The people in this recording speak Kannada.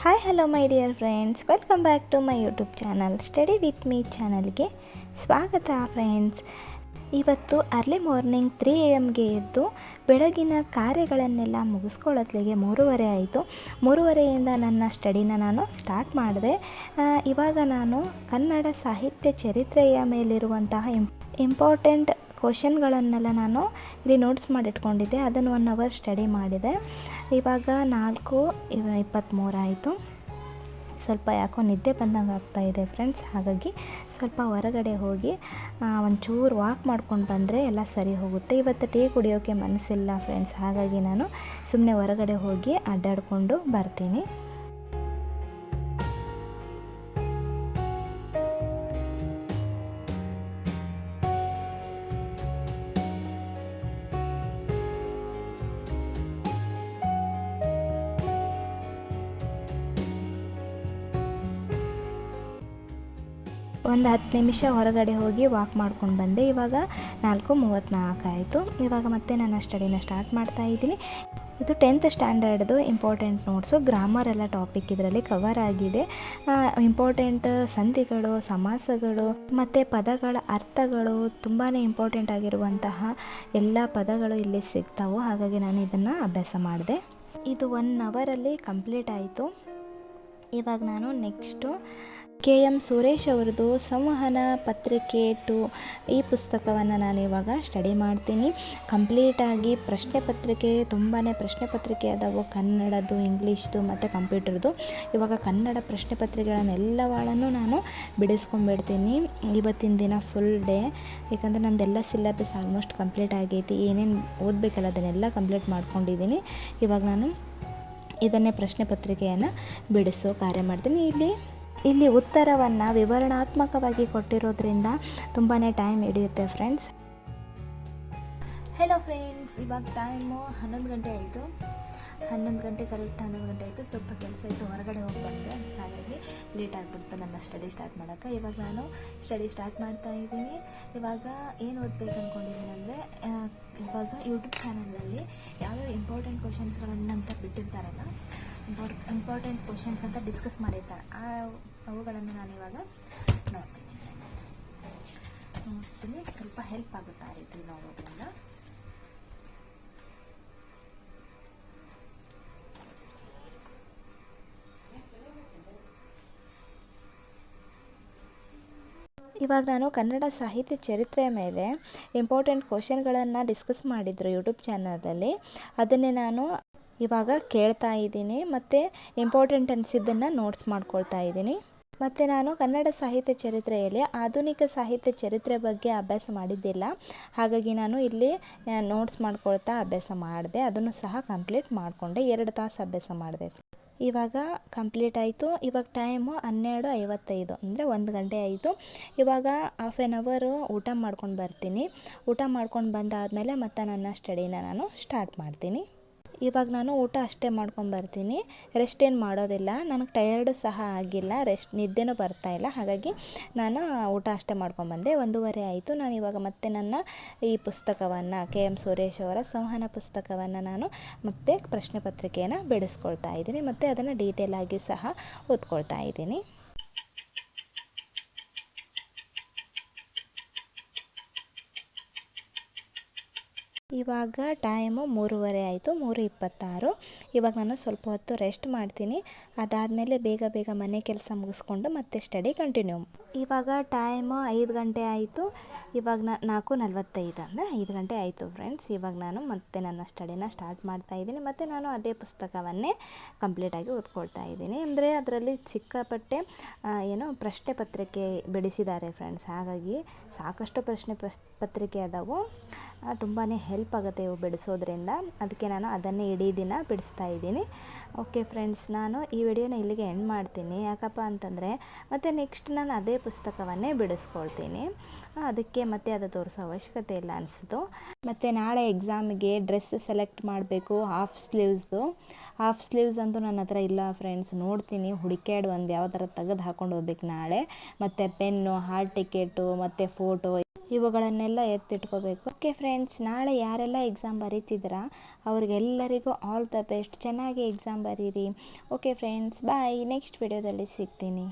Hi hello my dear friends, welcome back to my YouTube channel study with me ಚಾನಲ್ಗೆ ಸ್ವಾಗತ ಫ್ರೆಂಡ್ಸ್. ಇವತ್ತು ಅರ್ಲಿ ಮಾರ್ನಿಂಗ್ 3 AM ಎದ್ದು ಬೆಳಗಿನ ಕಾರ್ಯಗಳನ್ನೆಲ್ಲ ಮುಗಿಸ್ಕೊಳ್ಳೋತ್ಲಿಗೆ 3:30 ಆಯಿತು. 3:30ಯಿಂದ ನನ್ನ ಸ್ಟಡಿನ ನಾನು ಸ್ಟಾರ್ಟ್ ಮಾಡಿದೆ. ಇವಾಗ ನಾನು ಕನ್ನಡ ಸಾಹಿತ್ಯ ಚರಿತ್ರೆಯ ಮೇಲಿರುವಂತಹ ಇಂಪಾರ್ಟೆಂಟ್ ಕ್ವಶನ್ಗಳನ್ನೆಲ್ಲ ನಾನು ಇಲ್ಲಿ ನೋಟ್ಸ್ ಮಾಡಿಟ್ಕೊಂಡಿದ್ದೆ. ಅದನ್ನು 1 ಅವರ್ ಸ್ಟಡಿ ಮಾಡಿದೆ. ಇವಾಗ 4:23 ಆಯಿತು. ಸ್ವಲ್ಪ ಯಾಕೋ ನಿದ್ದೆ ಬಂದಂಗೆ ಆಗ್ತಾಯಿದೆ ಫ್ರೆಂಡ್ಸ್. ಹಾಗಾಗಿ ಸ್ವಲ್ಪ ಹೊರಗಡೆ ಹೋಗಿ ಒಂಚೂರು ವಾಕ್ ಮಾಡ್ಕೊಂಡು ಬಂದರೆ ಎಲ್ಲ ಸರಿ ಹೋಗುತ್ತೆ. ಇವತ್ತು ಟೀ ಕುಡಿಯೋಕ್ಕೆ ಮನಸ್ಸಿಲ್ಲ ಫ್ರೆಂಡ್ಸ್. ಹಾಗಾಗಿ ನಾನು ಸುಮ್ಮನೆ ಹೊರಗಡೆ ಹೋಗಿ ಅಡ್ಡಾಡಿಕೊಂಡು ಬರ್ತೀನಿ. ಒಂದು 10 ನಿಮಿಷ ಹೊರಗಡೆ ಹೋಗಿ ವಾಕ್ ಮಾಡ್ಕೊಂಡು ಬಂದೆ. ಇವಾಗ 4:34 ಆಯಿತು. ಇವಾಗ ಮತ್ತೆ ನನ್ನ ಸ್ಟಡಿನ ಸ್ಟಾರ್ಟ್ ಮಾಡ್ತಾ ಇದ್ದೀನಿ. ಇದು 10th ಸ್ಟ್ಯಾಂಡರ್ಡ್ದು ಇಂಪಾರ್ಟೆಂಟ್ ನೋಟ್ಸು. ಗ್ರಾಮರ್ ಎಲ್ಲ ಟಾಪಿಕ್ ಇದರಲ್ಲಿ ಕವರ್ ಆಗಿದೆ. ಇಂಪಾರ್ಟೆಂಟ್ ಸಂಧಿಗಳು, ಸಮಾಸಗಳು ಮತ್ತು ಪದಗಳ ಅರ್ಥಗಳು, ತುಂಬಾ ಇಂಪಾರ್ಟೆಂಟ್ ಆಗಿರುವಂತಹ ಎಲ್ಲ ಪದಗಳು ಇಲ್ಲಿ ಸಿಗ್ತಾವೆ. ಹಾಗಾಗಿ ನಾನು ಇದನ್ನು ಅಭ್ಯಾಸ ಮಾಡಿದೆ. ಇದು 1 ಅವರಲ್ಲಿ ಕಂಪ್ಲೀಟ್ ಆಯಿತು. ಇವಾಗ ನಾನು ನೆಕ್ಸ್ಟು KM ಸುರೇಶ್ ಅವರದ್ದು ಸಂವಹನ ಪತ್ರಿಕೆ 2 ಈ ಪುಸ್ತಕವನ್ನು ನಾನು ಇವಾಗ ಸ್ಟಡಿ ಮಾಡ್ತೀನಿ. ಕಂಪ್ಲೀಟಾಗಿ ಪ್ರಶ್ನೆ ಪತ್ರಿಕೆ, ತುಂಬಾ ಪ್ರಶ್ನೆ ಪತ್ರಿಕೆ ಅದಾವು, ಕನ್ನಡದ್ದು, ಇಂಗ್ಲೀಷ್ದು ಮತ್ತು ಕಂಪ್ಯೂಟರ್ದು. ಇವಾಗ ಕನ್ನಡ ಪ್ರಶ್ನೆ ಪತ್ರಿಕೆಗಳನ್ನೆಲ್ಲವನ್ನು ನಾನು ಬಿಡಿಸ್ಕೊಂಡ್ಬಿಡ್ತೀನಿ ಇವತ್ತಿನ ದಿನ ಫುಲ್ ಡೇ. ಯಾಕಂದರೆ ನಂದೆಲ್ಲ ಸಿಲೆಬಸ್ ಆಲ್ಮೋಸ್ಟ್ ಕಂಪ್ಲೀಟ್ ಆಗೈತಿ. ಏನೇನು ಓದಬೇಕಲ್ಲ ಅದನ್ನೆಲ್ಲ ಕಂಪ್ಲೀಟ್ ಮಾಡ್ಕೊಂಡಿದ್ದೀನಿ. ಇವಾಗ ನಾನು ಇದನ್ನೇ ಪ್ರಶ್ನೆ ಪತ್ರಿಕೆಯನ್ನು ಬಿಡಿಸೋ ಕಾರ್ಯ ಮಾಡ್ತೀನಿ. ಇಲ್ಲಿ ಉತ್ತರವನ್ನು ವಿವರಣಾತ್ಮಕವಾಗಿ ಕೊಟ್ಟಿರೋದ್ರಿಂದ ತುಂಬಾ ಟೈಮ್ ಹಿಡಿಯುತ್ತೆ ಫ್ರೆಂಡ್ಸ್. ಹೆಲೋ ಫ್ರೆಂಡ್ಸ್, ಇವಾಗ ಟೈಮು 11 ಗಂಟೆ ಆಯಿತು. 11 ಗಂಟೆ ಕರೆಕ್ಟ್ 11 ಗಂಟೆ ಆಯಿತು. ಸ್ವಲ್ಪ ಕೆಲಸ ಇತ್ತು, ಹೊರಗಡೆ ಹೋಗಿ ಬಂದೆ. ಹಾಗಾಗಿ ಲೇಟ್ ಆಗಿಬಿಡ್ತು ನನ್ನ ಸ್ಟಡಿ ಸ್ಟಾರ್ಟ್ ಮಾಡೋಕ್ಕೆ. ಇವಾಗ ನಾನು ಸ್ಟಡಿ ಸ್ಟಾರ್ಟ್ ಮಾಡ್ತಾ ಇದ್ದೀನಿ. ಇವಾಗ ಏನು ಓದಬೇಕು ಅಂದ್ಕೊಂಡಿದ್ದೀನಿ ಅಂದರೆ, ಇವಾಗ ಯೂಟ್ಯೂಬ್ ಚಾನಲ್ನಲ್ಲಿ ಯಾವ್ಯಾವ ಇಂಪಾರ್ಟೆಂಟ್ ಕ್ವಶನ್ಸ್ಗಳನ್ನಂತ ಬಿಟ್ಟಿರ್ತಾರಲ್ಲ, ಇಂಪಾರ್ಟೆಂಟ್ ಕ್ವಶನ್ಸ್ ಅಂತ ಡಿಸ್ಕಸ್ ಮಾಡಿರ್ತಾರೆ, ಅವುಗಳನ್ನು ನಾನು ಇವಾಗ ನೋಡ್ತೀನಿ. ಸ್ವಲ್ಪ ಹೆಲ್ಪ್ ಆಗುತ್ತೆ ಆ ರೀತಿ ನೋಡೋದ್ರಿಂದ. ಇವಾಗ ನಾನು ಕನ್ನಡ ಸಾಹಿತ್ಯ ಚರಿತ್ರೆಯ ಮೇಲೆ ಇಂಪಾರ್ಟೆಂಟ್ ಕ್ವಶನ್ಗಳನ್ನು ಡಿಸ್ಕಸ್ ಮಾಡಿದ್ರು ಯೂಟ್ಯೂಬ್ ಚಾನಲಲ್ಲಿ. ಅದನ್ನೇ ನಾನು ಇವಾಗ ಕೇಳ್ತಾ ಇದ್ದೀನಿ ಮತ್ತು ಇಂಪಾರ್ಟೆಂಟ್ ಅನಿಸಿದ್ದನ್ನು ನೋಟ್ಸ್ ಮಾಡ್ಕೊಳ್ತಾ ಇದ್ದೀನಿ. ಮತ್ತು ನಾನು ಕನ್ನಡ ಸಾಹಿತ್ಯ ಚರಿತ್ರೆಯಲ್ಲಿ ಆಧುನಿಕ ಸಾಹಿತ್ಯ ಚರಿತ್ರೆ ಬಗ್ಗೆ ಅಭ್ಯಾಸ ಮಾಡಿದ್ದಿಲ್ಲ. ಹಾಗಾಗಿ ನಾನು ಇಲ್ಲಿ ನೋಟ್ಸ್ ಮಾಡ್ಕೊಳ್ತಾ ಅಭ್ಯಾಸ ಮಾಡಿದೆ. ಅದನ್ನು ಸಹ ಕಂಪ್ಲೀಟ್ ಮಾಡಿಕೊಂಡೆ. 2 ತಾಸು ಅಭ್ಯಾಸ ಮಾಡಿದೆ. ಇವಾಗ ಕಂಪ್ಲೀಟ್ ಆಯಿತು. ಇವಾಗ ಟೈಮು 12:55 ಅಂದರೆ 1 ಗಂಟೆ ಆಯಿತು. ಇವಾಗ ಹಾಫ್ ಆನ್ ಅವರು ಊಟ ಮಾಡ್ಕೊಂಡು ಬರ್ತೀನಿ. ಊಟ ಮಾಡ್ಕೊಂಡು ಬಂದಾದಮೇಲೆ ಮತ್ತೆ ನನ್ನ ಸ್ಟಡಿನ ನಾನು ಸ್ಟಾರ್ಟ್ ಮಾಡ್ತೀನಿ. ಇವಾಗ ನಾನು ಊಟ ಅಷ್ಟೇ ಮಾಡ್ಕೊಂಬರ್ತೀನಿ, ರೆಸ್ಟ್ ಏನು ಮಾಡೋದಿಲ್ಲ. ನನಗೆ ಟಯರ್ಡು ಸಹ ಆಗಿಲ್ಲ, ನಿದ್ದೆನೂ ಬರ್ತಾಯಿಲ್ಲ. ಹಾಗಾಗಿ ನಾನು ಊಟ ಅಷ್ಟೇ ಮಾಡ್ಕೊಂಬಂದೆ. 1:30 ಆಯಿತು. ನಾನು ಇವಾಗ ಮತ್ತೆ ನನ್ನ ಈ ಪುಸ್ತಕವನ್ನು KM ಸುರೇಶ್ ಅವರ ಸಂವಹನ ಪುಸ್ತಕವನ್ನು ನಾನು ಮತ್ತೆ ಪ್ರಶ್ನೆ ಪತ್ರಿಕೆಯನ್ನು ಬಿಡಿಸ್ಕೊಳ್ತಾ ಇದ್ದೀನಿ, ಮತ್ತು ಅದನ್ನು ಡೀಟೇಲ್ ಆಗಿ ಸಹ ಓದ್ಕೊಳ್ತಾ ಇದ್ದೀನಿ. ಇವಾಗ ಟೈಮು 3:30 ಆಯಿತು, 3:26. ಇವಾಗ ನಾನು ಸ್ವಲ್ಪ ಹೊತ್ತು ರೆಸ್ಟ್ ಮಾಡ್ತೀನಿ. ಅದಾದಮೇಲೆ ಬೇಗ ಬೇಗ ಮನೆ ಕೆಲಸ ಮುಗಿಸ್ಕೊಂಡು ಮತ್ತೆ ಸ್ಟಡಿ ಕಂಟಿನ್ಯೂ. ಇವಾಗ ಟೈಮು 5 ಗಂಟೆ ಆಯಿತು. ಇವಾಗ 4:45 ಅಂದರೆ 5 ಗಂಟೆ ಆಯಿತು ಫ್ರೆಂಡ್ಸ್. ಇವಾಗ ನಾನು ಮತ್ತೆ ನನ್ನ ಸ್ಟಡಿನ ಸ್ಟಾರ್ಟ್ ಮಾಡ್ತಾ ಇದ್ದೀನಿ, ಮತ್ತು ನಾನು ಅದೇ ಪುಸ್ತಕವನ್ನೇ ಕಂಪ್ಲೀಟಾಗಿ ಓದ್ಕೊಳ್ತಾ ಇದ್ದೀನಿ. ಅಂದರೆ ಅದರಲ್ಲಿ ಸಿಕ್ಕಾಪಟ್ಟೆ ಪ್ರಶ್ನೆ ಪತ್ರಿಕೆ ಬಿಡಿಸಿದ್ದಾರೆ ಫ್ರೆಂಡ್ಸ್. ಹಾಗಾಗಿ ಸಾಕಷ್ಟು ಪ್ರಶ್ನೆ ಪತ್ರಿಕೆ ಅದಾವು, ತುಂಬಾ ಹೆಲ್ಪ್ ಆಗುತ್ತೆ ಇವು ಬಿಡಿಸೋದ್ರಿಂದ. ಅದಕ್ಕೆ ನಾನು ಅದನ್ನೇ ಇಡೀ ದಿನ ಬಿಡಿಸ್ತಾ ಇದ್ದೀನಿ. ಓಕೆ ಫ್ರೆಂಡ್ಸ್, ನಾನು ಈ ವಿಡಿಯೋನ ಇಲ್ಲಿಗೆ ಎಂಡ್ ಮಾಡ್ತೀನಿ. ಯಾಕಪ್ಪ ಅಂತಂದರೆ ಮತ್ತು ನೆಕ್ಸ್ಟ್ ನಾನು ಅದೇ ಪುಸ್ತಕವನ್ನೇ ಬಿಡಿಸ್ಕೊಳ್ತೀನಿ. ಅದಕ್ಕೆ ಮತ್ತೆ ಅದು ತೋರಿಸೋ ಅವಶ್ಯಕತೆ ಇಲ್ಲ ಅನಿಸ್ತು. ಮತ್ತು ನಾಳೆ ಎಕ್ಸಾಮಿಗೆ ಡ್ರೆಸ್ ಸೆಲೆಕ್ಟ್ ಮಾಡಬೇಕು, ಹಾಫ್ ಸ್ಲೀವ್ಸ್ ಅಂತೂ ನನ್ನ ಹತ್ರ ಇಲ್ಲ ಫ್ರೆಂಡ್ಸ್. ನೋಡ್ತೀನಿ, ಹುಡುಕ್ಯಾಡಿ ಒಂದು ಯಾವ ಥರ ತೆಗೆದು ಹಾಕ್ಕೊಂಡು ಹೋಗ್ಬೇಕು ನಾಳೆ. ಮತ್ತು ಪೆನ್ನು, ಹಾಲ್ ಟಿಕೆಟು ಮತ್ತು ಫೋಟೋ ಇವುಗಳನ್ನೆಲ್ಲ ಎತ್ತಿಟ್ಕೋಬೇಕು. ಓಕೆ ಫ್ರೆಂಡ್ಸ್, ನಾಳೆ ಯಾರೆಲ್ಲ ಎಕ್ಸಾಮ್ ಬರೀತಿದ್ದೀರಾ ಅವ್ರಿಗೆಲ್ಲರಿಗೂ ಆಲ್ ದ ಬೆಸ್ಟ್. ಚೆನ್ನಾಗಿ ಎಕ್ಸಾಮ್ ಬರೀರಿ. ಓಕೆ ಫ್ರೆಂಡ್ಸ್, ಬಾಯ್. ನೆಕ್ಸ್ಟ್ ವಿಡಿಯೋದಲ್ಲಿ ಸಿಗ್ತೀನಿ.